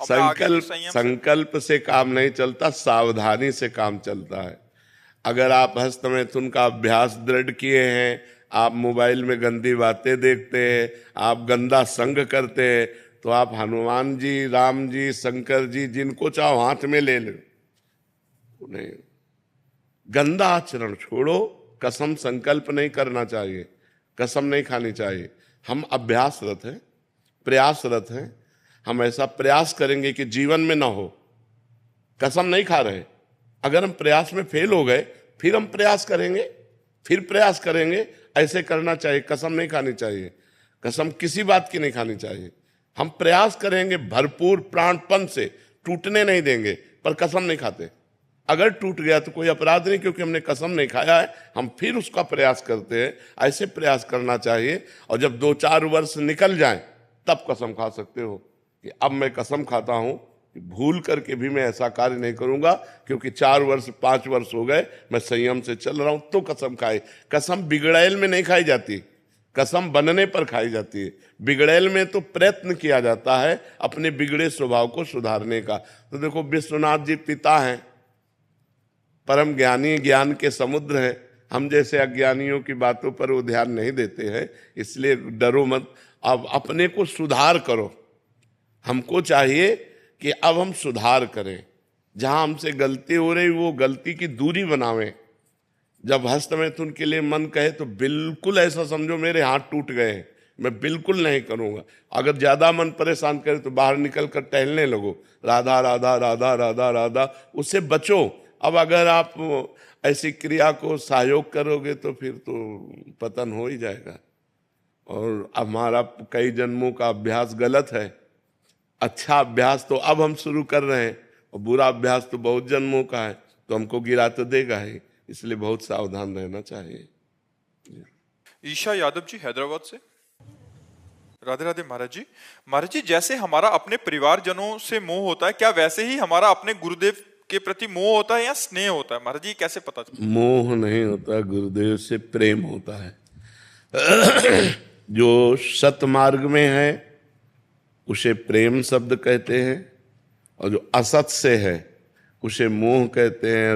और मैं आगे भी संकल्प संयम से। संकल्प से काम नहीं चलता, सावधानी से काम चलता है। अगर आप हस्तमैथुन का अभ्यास दृढ़ किए हैं, आप मोबाइल में गंदी बातें देखते हैं, आप गंदा संग करते हैं, तो आप हनुमान जी, राम जी, शंकर जी, जिनको चाहो हाथ में ले लो, उन्हें गंदा आचरण छोड़ो। कसम संकल्प नहीं करना चाहिए, कसम नहीं खानी चाहिए। हम अभ्यासरत हैं, प्रयासरत हैं। हम ऐसा प्रयास करेंगे कि जीवन में ना हो। कसम नहीं खा रहे, अगर हम प्रयास में फेल हो गए फिर हम प्रयास करेंगे, फिर प्रयास करेंगे। ऐसे करना चाहिए, कसम नहीं खानी चाहिए। कसम किसी बात की नहीं खानी चाहिए। हम प्रयास करेंगे भरपूर प्राणपन से, टूटने नहीं देंगे, पर कसम नहीं खाते। अगर टूट गया तो कोई अपराध नहीं, क्योंकि हमने कसम नहीं खाया है, हम फिर उसका प्रयास करते हैं। ऐसे प्रयास करना चाहिए। और जब 2-4 वर्ष निकल जाएं तब कसम खा सकते हो कि अब मैं कसम खाता हूं कि भूल करके भी मैं ऐसा कार्य नहीं करूंगा, क्योंकि 4 वर्ष 5 वर्ष हो गए मैं संयम से चल रहा हूं। तो कसम खाए। कसम बिगड़ैल में नहीं खाई जाती, कसम बनने पर खाई जाती है। बिगड़ैल में तो प्रयत्न किया जाता है अपने बिगड़े स्वभाव को सुधारने का। तो देखो, विश्वनाथ जी पिता हैं, परम ज्ञानी, ज्ञान के समुद्र हैं। हम जैसे अज्ञानियों की बातों पर वो ध्यान नहीं देते हैं, इसलिए डरो मत। अब अपने को सुधार करो। हमको चाहिए कि अब हम सुधार करें। जहां हमसे गलती हो रही वो गलती की दूरी बनावें। जब हस्तमैथुन के लिए मन कहे तो बिल्कुल ऐसा समझो मेरे हाथ टूट गए हैं, मैं बिल्कुल नहीं करूंगा। अगर ज्यादा मन परेशान करे तो बाहर निकल कर टहलने लगो, राधा राधा राधा राधा राधा, उससे बचो। अब अगर आप ऐसी क्रिया को सहयोग करोगे तो फिर तो पतन हो ही जाएगा। और हमारा कई जन्मों का अभ्यास गलत है। अच्छा अभ्यास तो अब हम शुरू कर रहे हैं, और बुरा अभ्यास तो बहुत जन्मों का है, तो हमको गिरा तो देगा ही। इसलिए बहुत सावधान रहना चाहिए। ईशा यादव जी हैदराबाद से। राधे राधे महाराज जी। महाराज जी, जैसे हमारा अपने परिवारजनों से मोह होता है, क्या वैसे ही हमारा अपने गुरुदेव के प्रति मोह होता है या स्नेह होता है? महाराज जी, कैसे पता चलता? मोह नहीं होता, गुरुदेव से प्रेम होता है। जो सतमार्ग में है उसे प्रेम शब्द कहते हैं, और जो असत से है उसे मोह कहते हैं।